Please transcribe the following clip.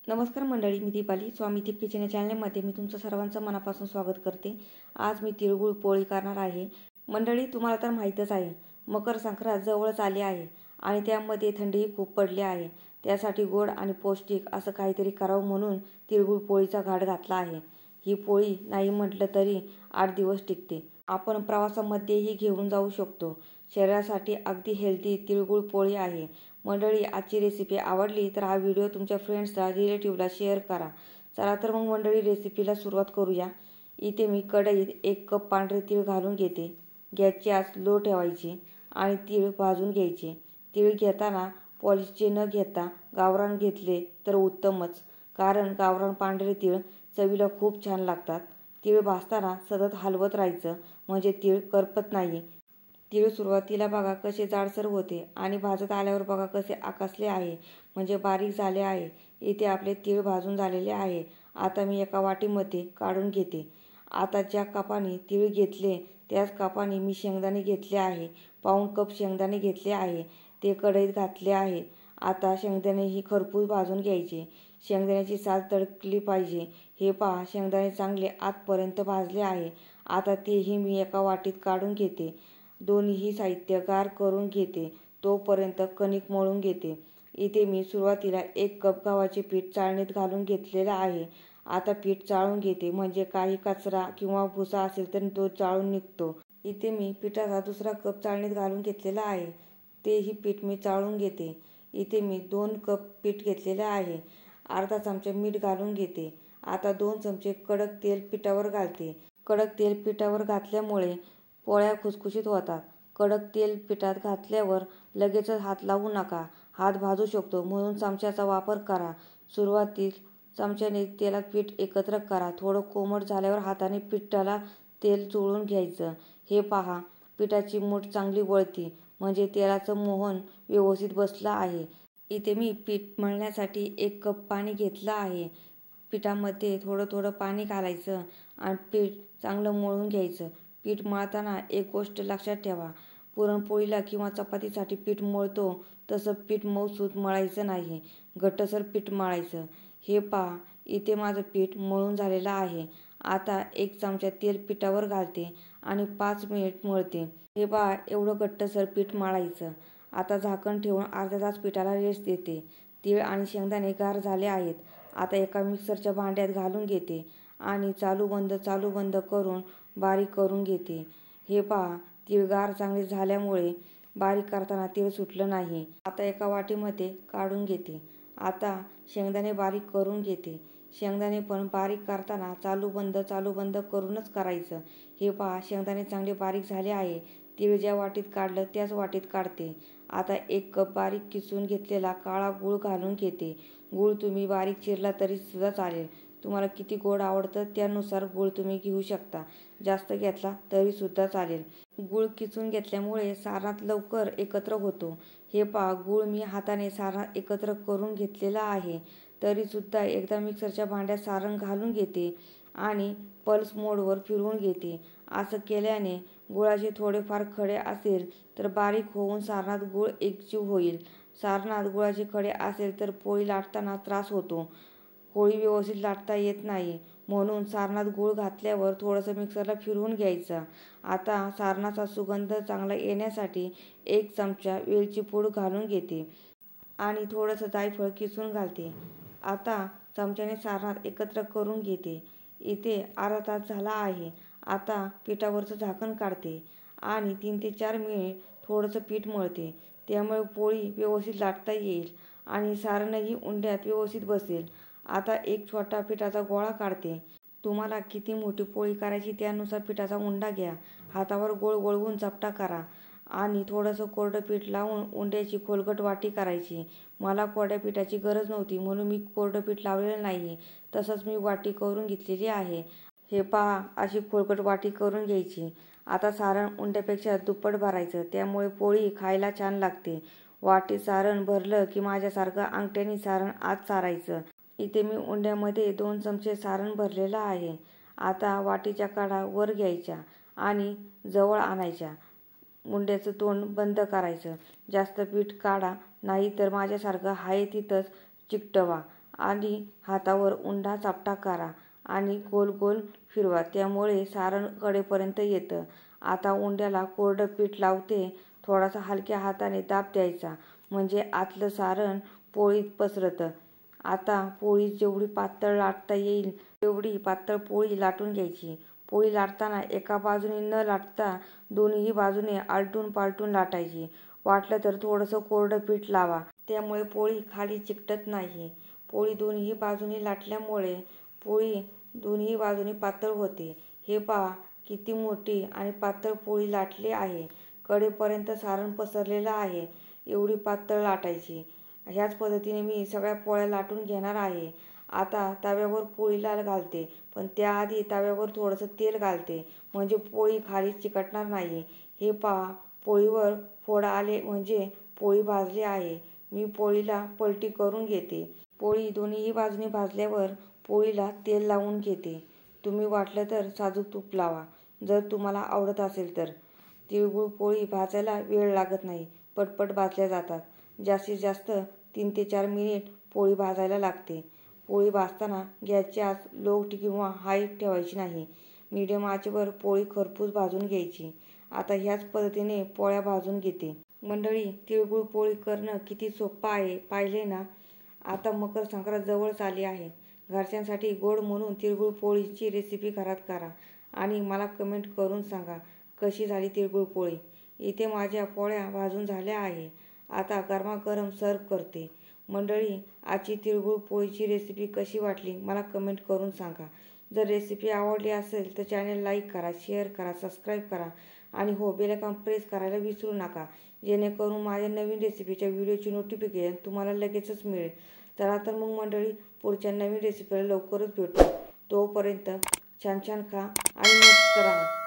नमस्कार मंडळी, मी दीपाली. स्वामी दीप किचन या चॅनलमध्ये मी तुमचं सर्वांचं मनापासून स्वागत करते. आज मी तिळगुळ पोळी करणार आहे. मंडळी, तुम्हाला तर माहीतच आहे, मकर संक्रांत जवळच आली आहे आणि त्यामध्ये थंडीही खूप पडली आहे. त्यासाठी गोड आणि पौष्टिक असं काहीतरी करावं म्हणून तिळगुळ पोळीचा घाट घातला आहे. ही पोळी नाही म्हटलं तरी 8 दिवस टिकते. आपण प्रवासामध्येही घेऊन जाऊ शकतो. शरीरासाठी अगदी हेल्दी तिळगुळ पोळी आहे. मंडळी, आजची रेसिपी आवडली तर हा व्हिडिओ तुमच्या फ्रेंड्सला, रिलेटिव्हला शेअर करा. चला तर मग मंडळी, रेसिपीला सुरुवात करूया. इथे मी कढईत 1 कप पांढरे तीळ घालून घेते. गॅसची आच लो ठेवायची आणि तीळ भाजून घ्यायचे. तीळ घेताना पॉलिशचे न घेता गावरान घेतले तर उत्तमच, कारण गावरान पांढरे तीळ चवीला खूप छान लागतात. तीळ भाजताना सतत हलवत राहायचं, म्हणजे तीळ करपत नाही. तीळ सुरुवातीला बघा कसे जाडसर होते आणि भाजत आल्यावर बघा कसे आकसले आहे, म्हणजे बारीक झाले आहे. इथे आपले तीळ भाजून झालेले आहे. आता मी एका वाटीमध्ये काढून घेते. आता ज्या कपाने तीळ घेतले त्याच कपाने मी शेंगदाणे घेतले आहे. पाऊण कप शेंगदाणे घेतले आहे, ते कढईत घातले आहे. आता शेंगदाणेही खरपूस भाजून घ्यायचे. शेंगदाण्याची साल तळकली पाहिजे. हे पहा, शेंगदाणे चांगले आतपर्यंत भाजले आहे. आता तेही मी एका वाटीत काढून घेते. दोन्हीही साहित्य गार करून घेते. तोपर्यंत कणिक मळून घेते. इथे मी सुरुवातीला 1 कप गव्हाचे पीठ चाळणीत घालून घेतलेलं आहे. आता पीठ चाळून घेते, म्हणजे काही कचरा किंवा भुसा असेल तर तो चाळून निघतो. इथे मी पिठाचा दुसरा कप चाळणीत घालून घेतलेला आहे. तेही पीठ मी चाळून घेते. इथे मी 2 कप पीठ घेतलेले आहे. अर्धा चमचा मीठ घालून घेते. आता 2 चमचे कडक तेल पिठावर घालते. कडक तेल पिठावर घातल्यामुळे पोळ्या खुसखुशीत होतात. कडक तेल पिठात घातल्यावर लगेचच हात लावू नका. हात भाजू शकतो, म्हणून चमच्याचा वापर करा. सुरुवातीस चमच्याने तेलात पीठ एकत्र करा. थोडं कोमट झाल्यावर हाताने पिठाला तेल चोळून घ्यायचं. हे पहा, पिठाची मूठ चांगली वळती, म्हणजे तेलाचं मोहन व्यवस्थित बसलं आहे. इथे मी पीठ मळण्यासाठी 1 कप पाणी घेतलं आहे. पिठामध्ये थोडं थोडं पाणी घालायचं आणि पीठ चांगलं मळून घ्यायचं. पीठ मळताना एक गोष्ट लक्षात ठेवा, पुरणपोळीला किंवा चपातीसाठी पीठ मळतो तसं पीठ मऊसूत मळायचं नाही, घट्टसर पीठ मळायचं. हे पहा, इथे माझं पीठ मळून झालेलं आहे. आता 1 चमचा तेल पिठावर घालते आणि 5 मिनिट मळते. हे पहा, एवढं घट्टसर पीठ मळायचं. आता झाकण ठेवून अर्धा तास पिठाला रेस्ट देते. तीळ आणि शेंगदाणे गार झाले आहेत. आता एका मिक्सरच्या भांड्यात घालून घेते आणि चालू बंद करून बारीक करून घेते. हे पहा, तीळ गार चांगले झाल्यामुळे बारीक करताना तीळ सुटलं नाही. आता एका वाटीमध्ये काढून घेते. आता शेंगदाणे बारीक करून घेते. शेंगदाणे पण बारीक करताना चालू बंद करूनच करायचं. हे पहा, शेंगदाणे चांगले बारीक झाले आहे. तीळ ज्या वाटीत काढलं त्याच वाटीत काढते. आता 1 कप बारीक किसून घेतलेला काळा गूळ घालून घेते. गूळ तुम्ही बारीक चिरला तरी सुद्धा चालेल. तुम्हाला किती गोड आवडतं त्यानुसार गूळ तुम्ही घेऊ शकता. जास्त घेतला तरी सुद्धा चालेल. गूळ किसून घेतल्यामुळे सारणात लवकर एकत्र होतो. हे पहा, गूळ मी हाताने सारणात एकत्र करून घेतलेला आहे. तरी सुद्धा एकदा मिक्सरच्या भांड्यात सारण घालून घेते आणि पल्स मोडवर फिरवून घेते. असं केल्याने गुळाचे थोडेफार खडे असेल तर बारीक होऊन सारणात गूळ एकजीव होईल. सारणात गुळाचे खडे असेल तर पोळी लाटताना त्रास होतो. पोळी व्यवस्थित लाटता येत नाही, म्हणून सारणात गूळ घातल्यावर थोडंसं मिक्सरला फिरवून घ्यायचं. आता सारणाचा सुगंध चांगला येण्यासाठी 1 चमचा वेलची पूड घालून घेते आणि थोडंसं जायफळ किसून घालते. आता चमच्याने सारणात एकत्र करून घेते. इथे अर्धा तास झाला आहे. आता पिठावरचं झाकण काढते आणि 3 ते 4 मिनिट थोडंसं पीठ मळते. त्यामुळे पोळी व्यवस्थित लाटता येईल आणि सारणही उंड्यात व्यवस्थित बसेल. आता एक छोटा पिठाचा गोळा काढते. तुम्हाला किती मोठी पोळी करायची त्यानुसार पिठाचा उंडा घ्या. हातावर गोल वळवून चपटा करा आणि थोडंसं कोरडं पीठ लावून उंड्याची खोलगट वाटी करायची. मला कोरड्या पिठाची गरज नव्हती म्हणून मी कोरडं पीठ लावलेलं नाही. तसंच मी वाटी करून घेतलेली आहे. हे पहा, अशी खोलगट वाटी करून घ्यायची. आता सारण उंड्यापेक्षा दुप्पट भरायचं, त्यामुळे पोळी खायला छान लागते. वाटीत सारण भरलं की माझ्यासारखं अंगठ्याने सारण आत सारायचं. इथे मी उंड्यामध्ये 2 चमचे सारण भरलेलं आहे. आता वाटीच्या कडा वर घ्यायच्या आणि जवळ आणायच्या. उंड्याचं तोंड बंद करायचं. जास्त पीठ काढा, नाही तर माझ्यासारखं हाय तिथंच चिकटवा आणि हातावर उंडा चापटा करा आणि गोल गोल फिरवा, त्यामुळे सारण कडेपर्यंत येतं. आता उंड्याला कोरडं पीठ लावते. थोडासा हलक्या हाताने दाब द्यायचा, म्हणजे आतलं सारण पोळीत पसरतं. आता पोळी जेवढी पातळ लाटता येईल तेवढी पातळ पोळी लाटून घ्यायची. पोळी लाटताना एका बाजूने न लाटता दोन्ही बाजूने आलटून पालटून लाटायची. वाटलं तर थोडंसं कोरडं पीठ लावा, त्यामुळे पोळी खाली चिकटत नाही. पोळी दोन्ही बाजूनी लाटल्यामुळे पोळी दोन्ही बाजूनी पातळ होते. हे पहा, किती मोठी आणि पातळ पोळी लाटली आहे. कडेपर्यंत सारण पसरलेलं आहे. एवढी पातळ लाटायची. ह्याच पद्धतीने मी सगळ्या पोळ्या लाटून घेणार आहे. आता तव्यावर पोळीला घालते, पण त्याआधी तव्यावर थोडंसं तेल घालते, म्हणजे पोळी खाली चिकटणार नाही. हे पहा, पोळीवर फोड आले म्हणजे पोळी भाजली आहे. मी पोळीला पलटी करून घेते. पोळी दोन्ही बाजूनी भाजल्यावर पोळीला तेल लावून घेते. तुम्ही वाटलं तर साजूक तूप लावा, जर तुम्हाला आवडत असेल तर. तिळगुळ पोळी भाजायला वेळ लागत नाही, पटपट भाजल्या जातात. जास्तीत जास्त 3 ते 4 मिनिट पोळी भाजायला लागते. पोळी भाजताना गॅसची आच लो किंवा हाय ठेवायची नाही. मीडियम आचेवर पोळी खरपूस भाजून घ्यायची. आता ह्याच पद्धतीने पोळ्या भाजून घेते. मंडळी, तिळगुळ पोळी करणं किती सोपं आहे पाहिले ना. आता मकर संक्रांत जवळच आली आहे. घरच्यांसाठी गोड म्हणून तिळगुळ पोळीची रेसिपी घरात करा आणि मला कमेंट करून सांगा कशी झाली तिळगुळ पोळी. इथे माझ्या पोळ्या भाजून झाल्या आहे. आता गरमागरम सर्व करते. मंडळी, आजची तिळगुळ पोळीची रेसिपी कशी वाटली मला कमेंट करून सांगा. जर रेसिपी आवडली असेल तर चॅनल लाईक करा, शेअर करा, सबस्क्राईब करा आणि हो, बेल आयकॉन प्रेस करायला विसरू नका, जेणेकरून माझ्या नवीन रेसिपीच्या व्हिडिओची नोटिफिकेशन तुम्हाला लगेचच मिळेल. चला तर मग मंडळी, पुढच्या नवीन रेसिपीला लवकरच भेटू. तोपर्यंत छान छान खा आणि मस्त राहा.